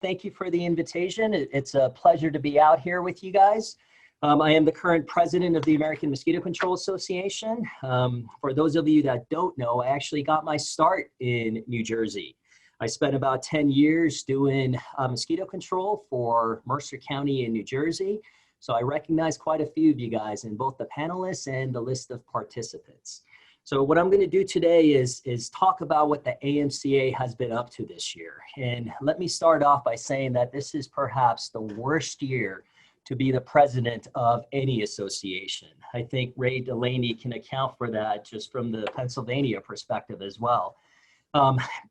Thank you for the invitation. It's a pleasure to be out here with you guys. I am the current president of the American Mosquito Control Association. For those of you that don't know, I actually got my start in New Jersey. I spent about 10 years doing mosquito control for Mercer County in New Jersey. So I recognize quite a few of you guys in both the panelists and the list of participants. So what I'm going to do today is talk about what the AMCA has been up to this year. And let me start off by saying that this is perhaps the worst year to be the president of any association. I think Ray Delaney can account for that just from the Pennsylvania perspective as well.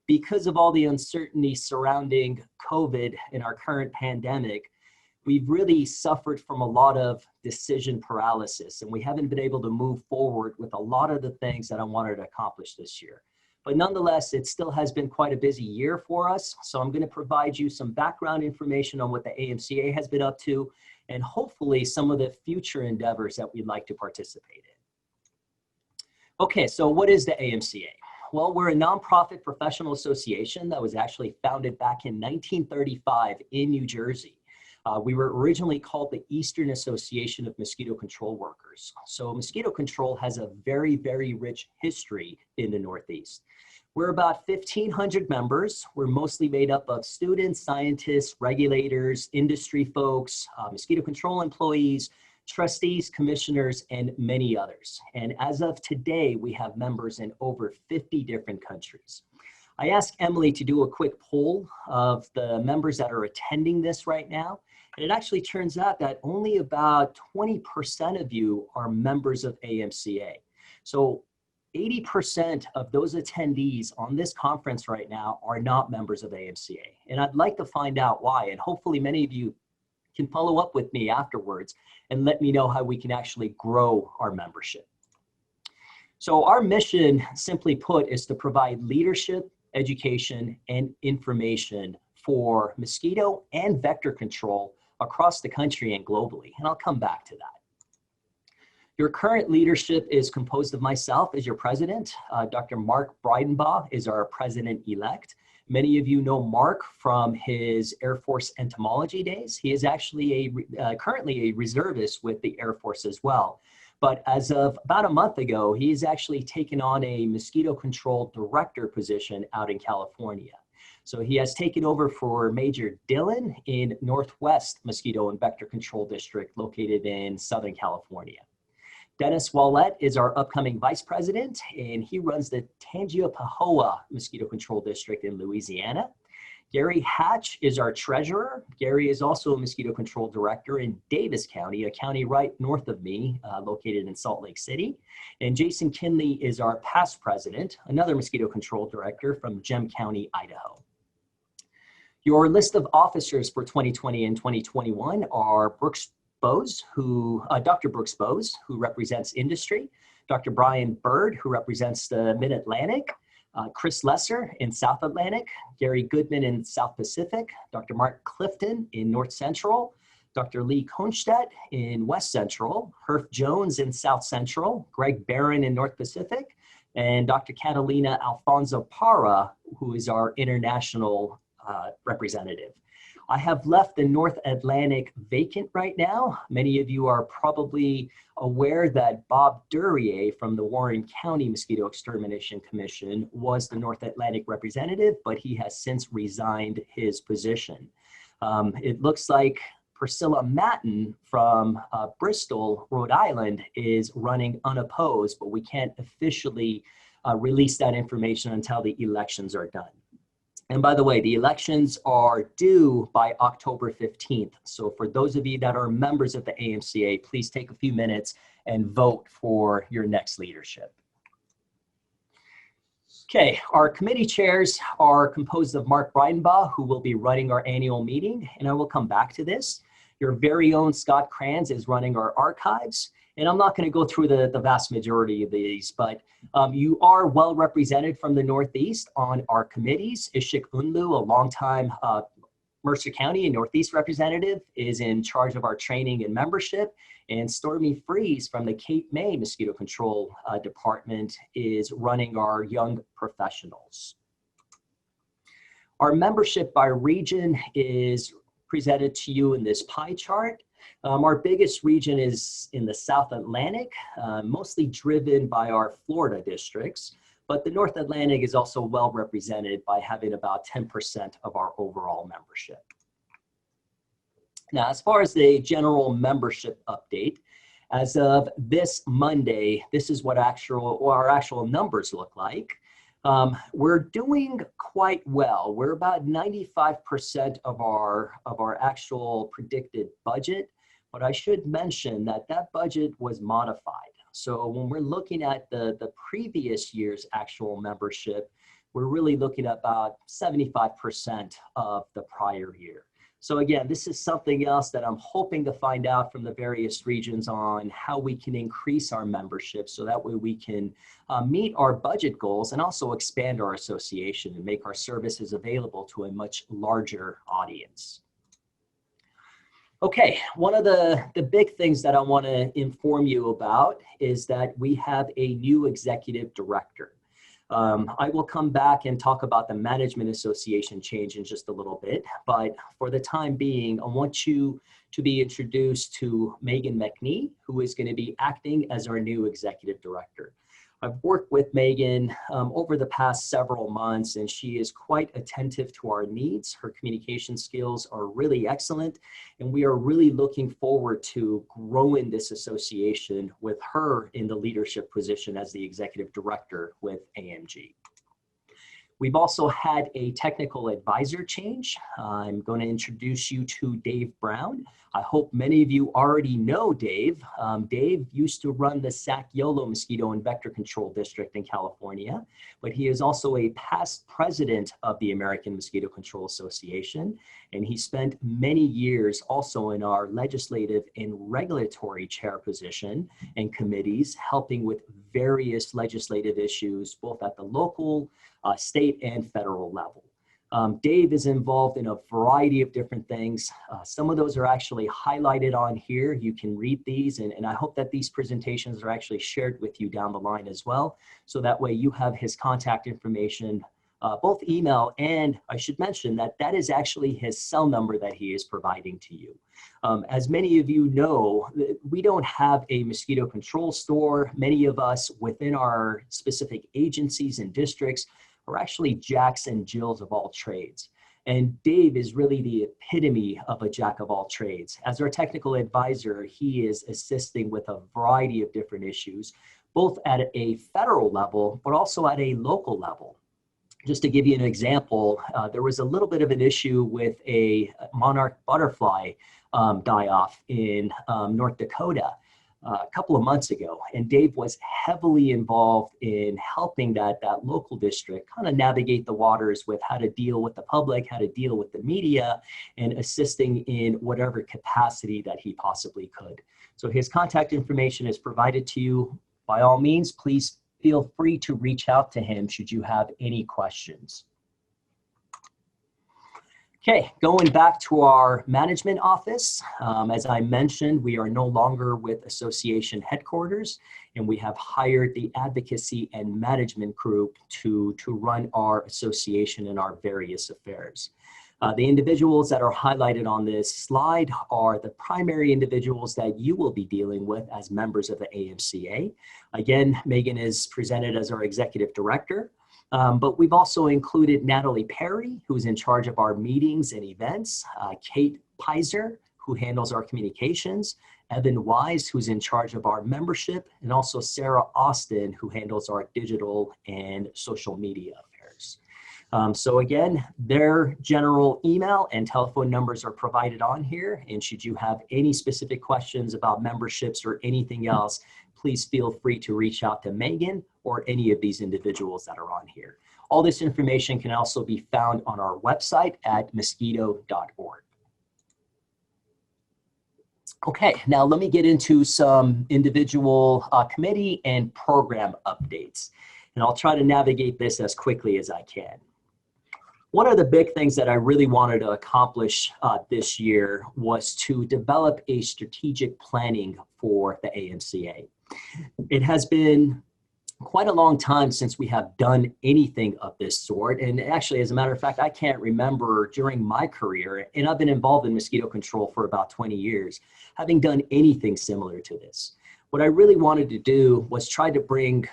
Because of all the uncertainty surrounding COVID in our current pandemic, we've really suffered from a lot of decision paralysis, and we haven't been able to move forward with a lot of the things that I wanted to accomplish this year. But nonetheless, it still has been quite a busy year for us. So I'm going to provide you some background information on what the AMCA has been up to, and hopefully some of the future endeavors that we'd like to participate in. Okay, so what is the AMCA? Well, we're a nonprofit professional association that was actually founded back in 1935 in New Jersey. We were originally called the Eastern Association of Mosquito Control Workers. So mosquito control has a very, very rich history in the Northeast. We're about 1,500 members. We're mostly made up of students, scientists, regulators, industry folks, mosquito control employees, trustees, commissioners, and many others. And as of today, we have members in over 50 different countries. I asked Emily to do a quick poll of the members that are attending this right now. And it actually turns out that only about 20% of you are members of AMCA. So 80% of those attendees on this conference right now are not members of AMCA. And I'd like to find out why. And hopefully many of you can follow up with me afterwards and let me know how we can actually grow our membership. So our mission, simply put, is to provide leadership, education, and information for mosquito and vector control across the country and globally. And I'll come back to that. Your current leadership is composed of myself as your president. Dr. Mark Breidenbaugh is our president-elect. Many of you know Mark from his Air Force entomology days. He is actually currently a reservist with the Air Force as well. But as of about a month ago, he's actually taken on a mosquito control director position out in California. So he has taken over for Major Dillon in Northwest Mosquito and Vector Control District located in Southern California. Dennis Wallette is our upcoming vice president, and he runs the Tangipahoa Mosquito Control District in Louisiana. Gary Hatch is our treasurer. Gary is also a mosquito control director in Davis County, a county right north of me, located in Salt Lake City. And Jason Kinley is our past president, another mosquito control director from Gem County, Idaho. Your list of officers for 2020 and 2021 are Brooks Bose, Dr. Brooks Bose, who represents industry, Dr. Brian Bird, who represents the Mid-Atlantic, Chris Lesser in South Atlantic, Gary Goodman in South Pacific, Dr. Mark Clifton in North Central, Dr. Lee Konstedt in West Central, Herf Jones in South Central, Greg Barron in North Pacific, and Dr. Catalina Alfonso Parra, who is our international representative. I have left the North Atlantic vacant right now. Many of you are probably aware that Bob Duryea from the Warren County Mosquito Extermination Commission was the North Atlantic representative, but he has since resigned his position. It looks like Priscilla Matten from Bristol, Rhode Island is running unopposed, but we can't officially release that information until the elections are done. And by the way, the elections are due by October 15th. So for those of you that are members of the AMCA, please take a few minutes and vote for your next leadership. Okay, our committee chairs are composed of Mark Breidenbaugh, who will be running our annual meeting, and I will come back to this. Your very own Scott Kranz is running our archives. And I'm not going to go through the vast majority of these, but you are well represented from the Northeast on our committees. Ishik Unlu, a longtime Mercer County and Northeast representative, is in charge of our training and membership. And Stormy Freeze from the Cape May Mosquito Control Department is running our young professionals. Our membership by region is presented to you in this pie chart. Our biggest region is in the South Atlantic, mostly driven by our Florida districts, but the North Atlantic is also well represented by having about 10% of our overall membership. Now, as far as the general membership update, as of this Monday, this is what our actual numbers look like. We're doing quite well. We're about 95% of our actual predicted budget, but I should mention that that budget was modified. So when we're looking at the previous year's actual membership, we're really looking at about 75% of the prior year. So again, this is something else that I'm hoping to find out from the various regions on how we can increase our membership so that way we can meet our budget goals and also expand our association and make our services available to a much larger audience. Okay, one of the big things that I want to inform you about is that we have a new executive director. I will come back and talk about the Management Association change in just a little bit, but for the time being, I want you to be introduced to Megan McNee, who is going to be acting as our new executive director. I've worked with Megan over the past several months, and she is quite attentive to our needs. Her communication skills are really excellent, and we are really looking forward to growing this association with her in the leadership position as the executive director with AMG. We've also had a technical advisor change. I'm going to introduce you to Dave Brown. I hope many of you already know Dave. Dave used to run the Sac-Yolo Mosquito and Vector Control District in California, but he is also a past president of the American Mosquito Control Association, and he spent many years also in our legislative and regulatory chair position and committees, helping with various legislative issues, both at the local, state, and federal level. Dave is involved in a variety of different things. Some of those are actually highlighted on here. You can read these, and I hope that these presentations are actually shared with you down the line as well. So that way you have his contact information, both email, and I should mention that that is actually his cell number that he is providing to you. As many of you know, we don't have a mosquito control store. Many of us within our specific agencies and districts are actually Jacks and Jills of all trades. And Dave is really the epitome of a Jack of all trades. As our technical advisor, he is assisting with a variety of different issues, both at a federal level, but also at a local level. Just to give you an example, there was a little bit of an issue with a monarch butterfly die-off in North Dakota a couple of months ago, and Dave was heavily involved in helping that local district kind of navigate the waters with how to deal with the public, how to deal with the media, and assisting in whatever capacity that he possibly could. So his contact information is provided to you. By all means, please feel free to reach out to him should you have any questions. Okay, going back to our management office, as I mentioned, we are no longer with association headquarters, and we have hired the advocacy and management group to run our association and our various affairs. The individuals that are highlighted on this slide are the primary individuals that you will be dealing with as members of the AMCA. Again, Megan is presented as our executive director. But we've also included Natalie Perry, who's in charge of our meetings and events, Kate Pizer, who handles our communications, Evan Wise, who's in charge of our membership, and also Sarah Austin, who handles our digital and social media affairs. So again, their general email and telephone numbers are provided on here, and should you have any specific questions about memberships or anything else, please feel free to reach out to Megan or any of these individuals that are on here. All this information can also be found on our website at mosquito.org. Okay, now let me get into some individual committee and program updates, and I'll try to navigate this as quickly as I can. One of the big things that I really wanted to accomplish this year was to develop a strategic planning for the AMCA. It has been quite a long time since we have done anything of this sort. And actually, as a matter of fact, I can't remember during my career, and I've been involved in mosquito control for about 20 years, having done anything similar to this. What I really wanted to do was try to bring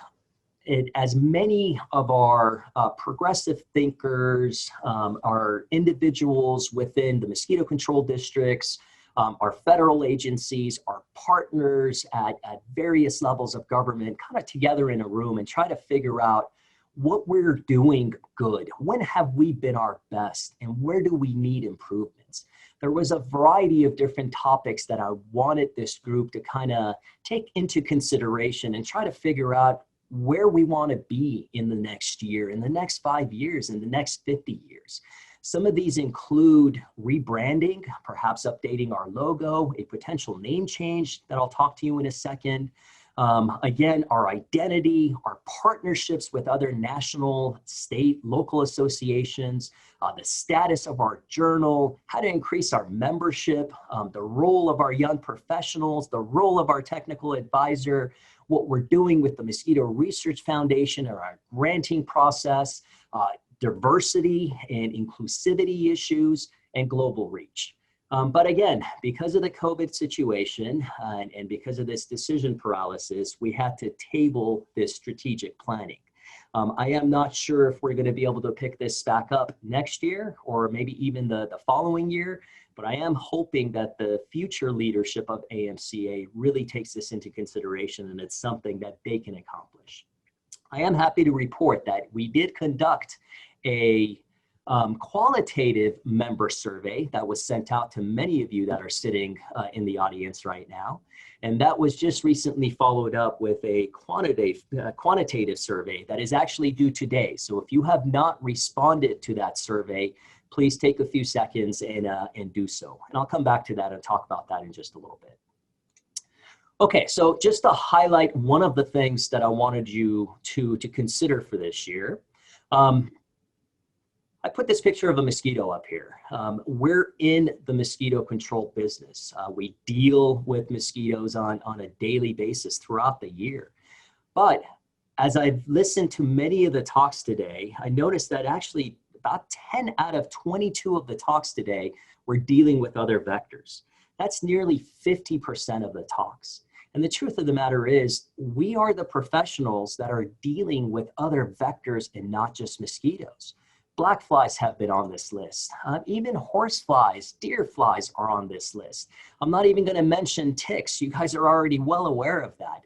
as many of our progressive thinkers, our individuals within the mosquito control districts, our federal agencies, our partners at various levels of government kind of together in a room and try to figure out what we're doing good. When have we been our best and where do we need improvements? There was a variety of different topics that I wanted this group to kind of take into consideration and try to figure out where we want to be in the next year, in the next 5 years, in the next 50 years. Some of these include rebranding, perhaps updating our logo, a potential name change that I'll talk to you in a second. Again, our identity, our partnerships with other national, state, local associations, the status of our journal, how to increase our membership, the role of our young professionals, the role of our technical advisor, what we're doing with the Mosquito Research Foundation or our granting process, diversity and inclusivity issues, and global reach. But again, because of the COVID situation and because of this decision paralysis, we had to table this strategic planning. I am not sure if we're going to be able to pick this back up next year or maybe even the following year, but I am hoping that the future leadership of AMCA really takes this into consideration and it's something that they can accomplish. I am happy to report that we did conduct a qualitative member survey that was sent out to many of you that are sitting in the audience right now. And that was just recently followed up with a quantitative survey that is actually due today. So if you have not responded to that survey, please take a few seconds and do so. And I'll come back to that and talk about that in just a little bit. Okay, so just to highlight one of the things that I wanted you to consider for this year, I put this picture of a mosquito up here. We're in the mosquito control business. We deal with mosquitoes on a daily basis throughout the year. But as I've listened to many of the talks today, I noticed that actually about 10 out of 22 of the talks today were dealing with other vectors. That's nearly 50% of the talks. And the truth of the matter is, we are the professionals that are dealing with other vectors and not just mosquitoes. Black flies have been on this list. Even horse flies, deer flies are on this list. I'm not even going to mention ticks. You guys are already well aware of that.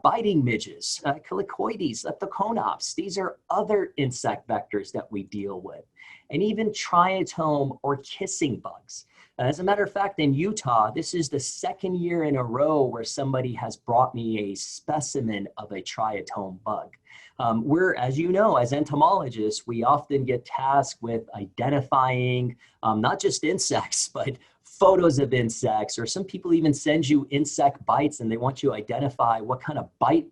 Biting midges, calicoides, leptoconops. These are other insect vectors that we deal with. And even triatome or kissing bugs. As a matter of fact, in Utah, this is the second year in a row where somebody has brought me a specimen of a triatome bug. As you know, as entomologists, we often get tasked with identifying not just insects, but photos of insects, or some people even send you insect bites and they want you to identify what kind of bite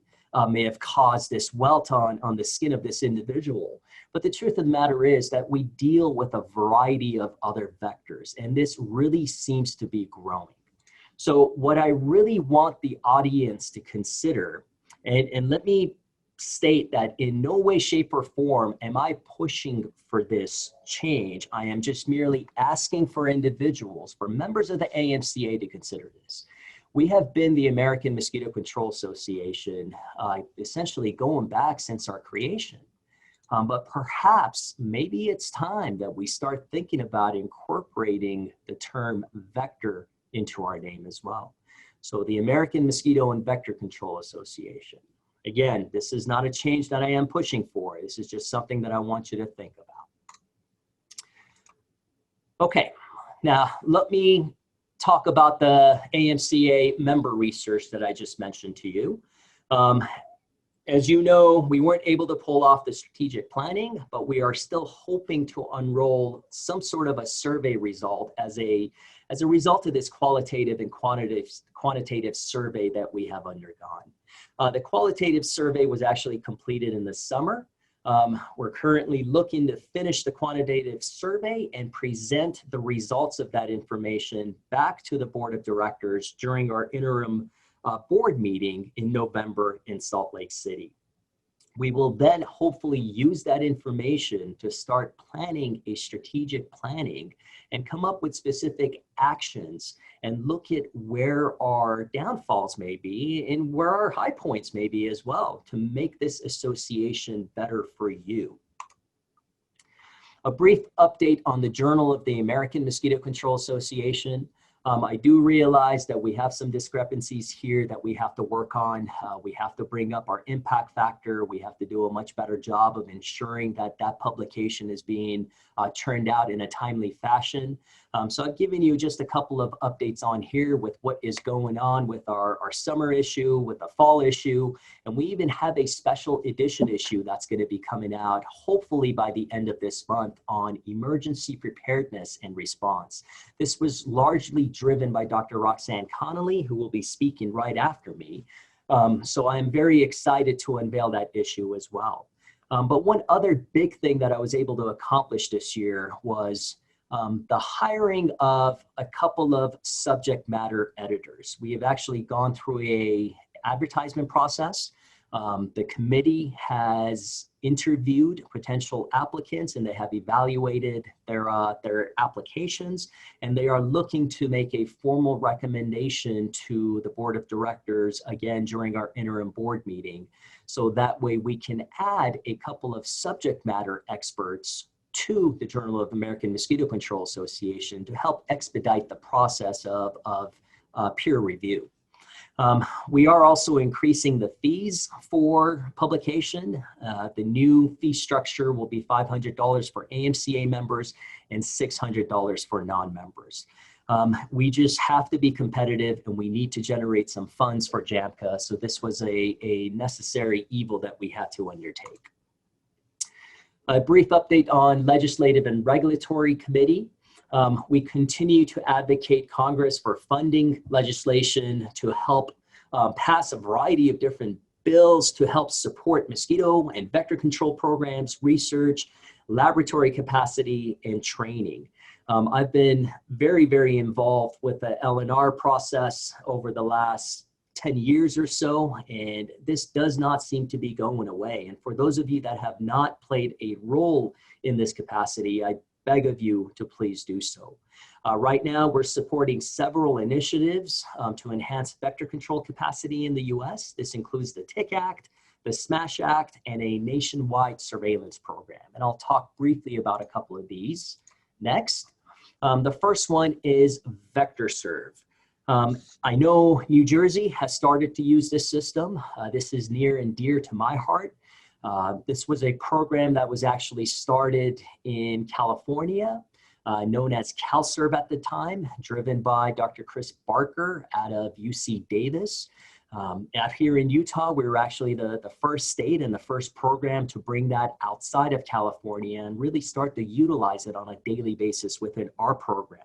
may have caused this welt on the skin of this individual. But the truth of the matter is that we deal with a variety of other vectors, and this really seems to be growing. So what I really want the audience to consider, and let me state that in no way, shape, or form am I pushing for this change. I am just merely asking for individuals, for members of the AMCA to consider this. We have been the American Mosquito Control Association essentially going back since our creation. But perhaps maybe it's time that we start thinking about incorporating the term vector into our name as well. So the American Mosquito and Vector Control Association. Again, this is not a change that I am pushing for. This is just something that I want you to think about. Okay, now let me talk about the AMCA member research that I just mentioned to you. As you know, we weren't able to pull off the strategic planning, but we are still hoping to unroll some sort of a survey result as a result of this qualitative and quantitative survey that we have undergone. The qualitative survey was actually completed in the summer. We're currently looking to finish the quantitative survey and present the results of that information back to the board of directors during our interim board meeting in November in Salt Lake City. We will then hopefully use that information to start planning a strategic planning and come up with specific actions and look at where our downfalls may be and where our high points may be as well to make this association better for you. A brief update on the Journal of the American Mosquito Control Association. I do realize that we have some discrepancies here that we have to work on. We have to bring up our impact factor. We have to do a much better job of ensuring that that publication is being churned out in a timely fashion. So I've given you just a couple of updates on here with what is going on with our summer issue, with the fall issue, and we even have a special edition issue that's going to be coming out hopefully by the end of this month on emergency preparedness and response. This was largely driven by Dr. Roxanne Connolly, who will be speaking right after me. So I'm very excited to unveil that issue as well. But one other big thing that I was able to accomplish this year was the hiring of a couple of subject matter editors. We have actually gone through a advertisement process. The committee has interviewed potential applicants and they have evaluated their applications, and they are looking to make a formal recommendation to the board of directors again during our interim board meeting. So that way we can add a couple of subject matter experts to the Journal of the American Mosquito Control Association to help expedite the process of peer review. We are also increasing the fees for publication. The new fee structure will be $500 for AMCA members and $600 for non-members. We just have to be competitive and we need to generate some funds for JAMCA. So this was a necessary evil that we had to undertake. A brief update on Legislative and Regulatory Committee. We continue to advocate Congress for funding legislation to help pass a variety of different bills to help support mosquito and vector control programs, research, laboratory capacity, and training. I've been very, very involved with the L&R process over the last 10 years or so, and this does not seem to be going away. And for those of you that have not played a role in this capacity, I beg of you to please do so. Right now, we're supporting several initiatives to enhance vector control capacity in the US. This includes the TIC Act, the SMASH Act, and a nationwide surveillance program. And I'll talk briefly about a couple of these. Next, the first one is VectorServe. I know New Jersey has started to use this system. This is near and dear to my heart. This was a program that was actually started in California, known as CalServe at the time, driven by Dr. Chris Barker out of UC Davis. Out here in Utah, we were actually the first state and the first program to bring that outside of California and really start to utilize it on a daily basis within our program.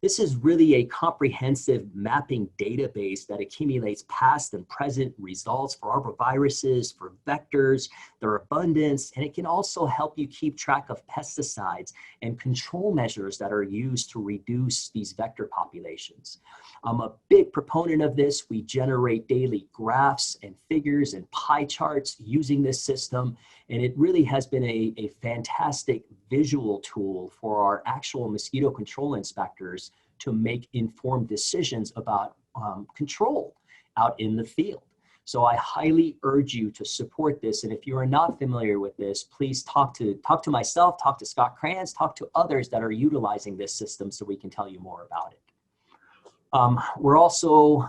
This is really a comprehensive mapping database that accumulates past and present results for arboviruses, for vectors, their abundance, and it can also help you keep track of pesticides and control measures that are used to reduce these vector populations. I'm a big proponent of this. We generate daily graphs and figures and pie charts using this system, and it really has been a fantastic visual tool for our actual mosquito control inspectors to make informed decisions about control out in the field. So I highly urge you to support this. And if you are not familiar with this, please talk to myself, talk to Scott Kranz, talk to others that are utilizing this system so we can tell you more about it. We're also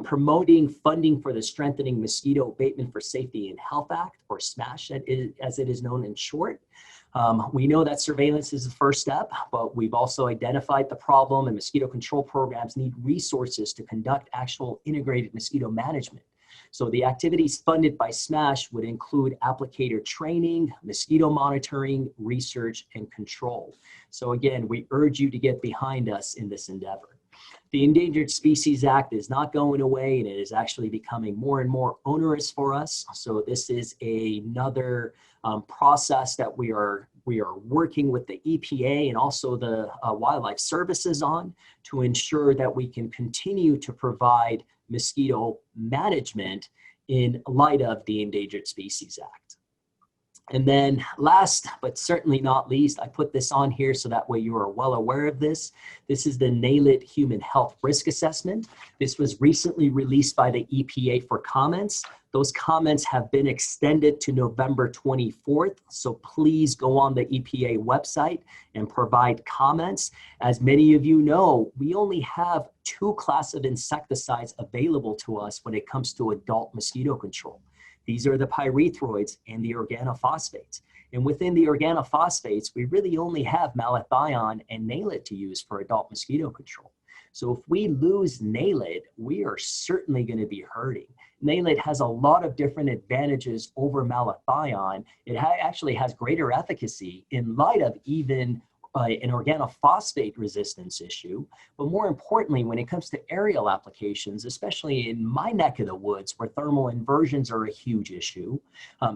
promoting funding for the Strengthening Mosquito Abatement for Safety and Health Act, or SMASH as it is known in short. We know that surveillance is the first step, but we've also identified the problem, and mosquito control programs need resources to conduct actual integrated mosquito management. So the activities funded by SMASH would include applicator training, mosquito monitoring, research, and control. So again, we urge you to get behind us in this endeavor. The Endangered Species Act is not going away, and it is actually becoming more and more onerous for us. So this is another process that we are working with the EPA and also the Wildlife Services on to ensure that we can continue to provide mosquito management in light of the Endangered Species Act. And then last, but certainly not least, I put this on here so that way you are well aware of this. This is the NAILIT Human Health Risk Assessment. This was recently released by the EPA for comments. Those comments have been extended to November 24th. So please go on the EPA website and provide comments. As many of you know, we only have 2 classes of insecticides available to us when it comes to adult mosquito control. These are the pyrethroids and the organophosphates. And within the organophosphates, we really only have malathion and NAILIT to use for adult mosquito control. So if we lose NAILIT, we are certainly going to be hurting. NAILIT has a lot of different advantages over malathion. It actually has greater efficacy in light of even an organophosphate resistance issue. But more importantly, when it comes to aerial applications, especially in my neck of the woods where thermal inversions are a huge issue,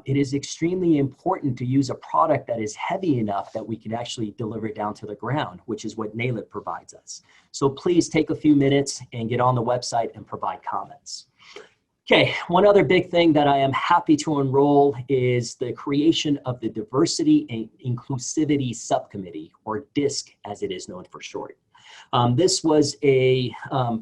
it is extremely important to use a product that is heavy enough that we can actually deliver it down to the ground, which is what NAILIT provides us. So please take a few minutes and get on the website and provide comments. Okay, one other big thing that I am happy to enroll is the creation of the Diversity and Inclusivity Subcommittee, or DISC as it is known for short. This was a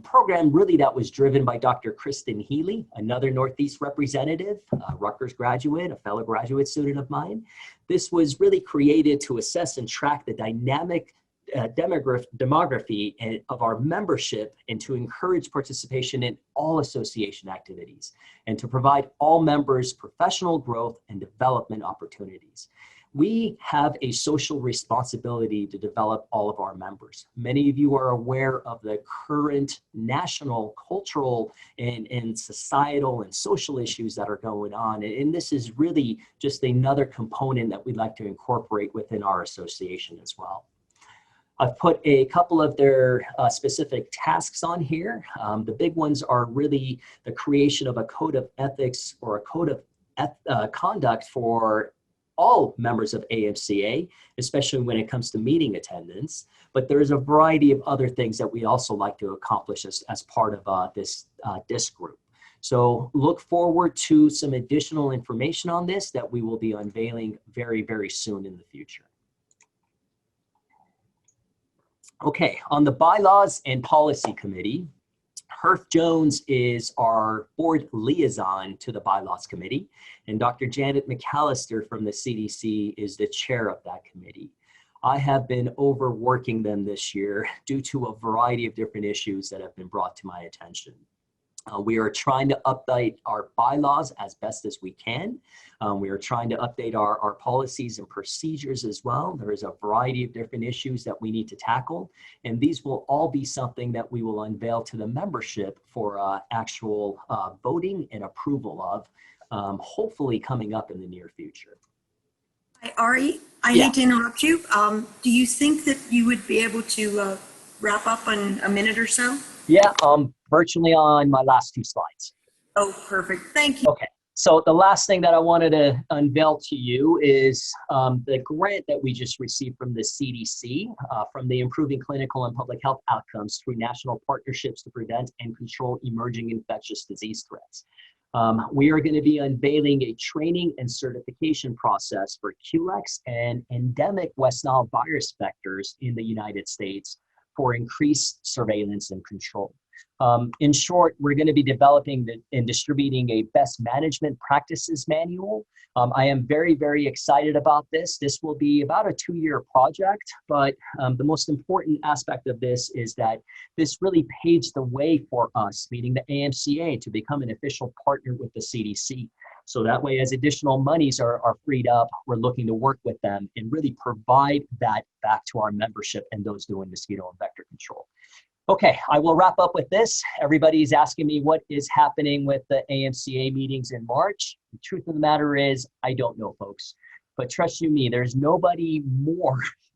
program really that was driven by Dr. Kristen Healy, another Northeast representative, Rutgers graduate, a fellow graduate student of mine. This was really created to assess and track the dynamic demography of our membership and to encourage participation in all association activities and to provide all members professional growth and development opportunities. We have a social responsibility to develop all of our members. Many of you are aware of the current national, cultural, and societal and social issues that are going on. And this is really just another component that we'd like to incorporate within our association as well. I've put a couple of their specific tasks on here. The big ones are really the creation of a code of ethics or a code of conduct for all members of AMCA, especially when it comes to meeting attendance. But there's a variety of other things that we also like to accomplish as part of this DISC group. So look forward to some additional information on this that we will be unveiling very, very soon in the future. Okay, on the Bylaws and Policy Committee, Herf Jones is our board liaison to the Bylaws Committee, and Dr. Janet McAllister from the CDC is the chair of that committee. I have been overworking them this year due to a variety of different issues that have been brought to my attention. We are trying to update our bylaws as best as we can. We are trying to update our policies and procedures as well. There is a variety of different issues that we need to tackle, and these will all be something that we will unveil to the membership for actual voting and approval of, hopefully coming up in the near future. Hi, Ari. I hate to interrupt you. Do you think that you would be able to wrap up in a minute or so? Yeah, virtually on my last 2 slides. Oh, perfect. Thank you. Okay, so the last thing that I wanted to unveil to you is the grant that we just received from the CDC from the Improving Clinical and Public Health Outcomes through National Partnerships to Prevent and Control Emerging Infectious Disease Threats. We are going to be unveiling a training and certification process for QLEX and endemic West Nile virus vectors in the United States for increased surveillance and control. In short, we're going to be developing and distributing a best management practices manual. I am very, very excited about this. This will be about a 2-year project, but the most important aspect of this is that this really paves the way for us, meaning the AMCA, to become an official partner with the CDC. So that way, as additional monies are freed up, we're looking to work with them and really provide that back to our membership and those doing mosquito and vector control. Okay, I will wrap up with this. Everybody's asking me what is happening with the AMCA meetings in March. The truth of the matter is, I don't know, folks. But trust you me, there's nobody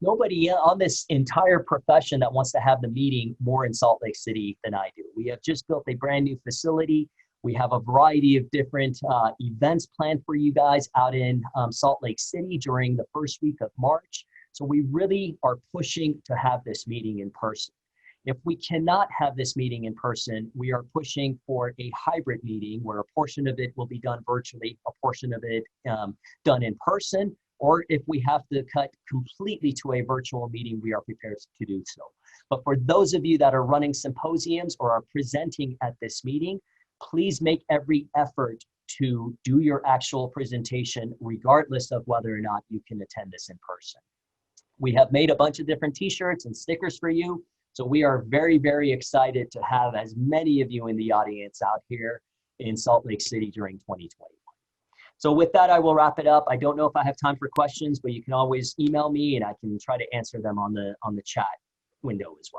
on this entire profession that wants to have the meeting more in Salt Lake City than I do. We have just built a brand new facility. We have a variety of different events planned for you guys out in Salt Lake City during the first week of March. So we really are pushing to have this meeting in person. If we cannot have this meeting in person, we are pushing for a hybrid meeting where a portion of it will be done virtually, a portion of it done in person, or if we have to cut completely to a virtual meeting, we are prepared to do so. But for those of you that are running symposiums or are presenting at this meeting, please make every effort to do your actual presentation regardless of whether or not you can attend this in person. We have made a bunch of different t-shirts and stickers for you. So we are very, very excited to have as many of you in the audience out here in Salt Lake City during 2021. So with that, I will wrap it up. I don't know if I have time for questions, but you can always email me and I can try to answer them on the chat window as well.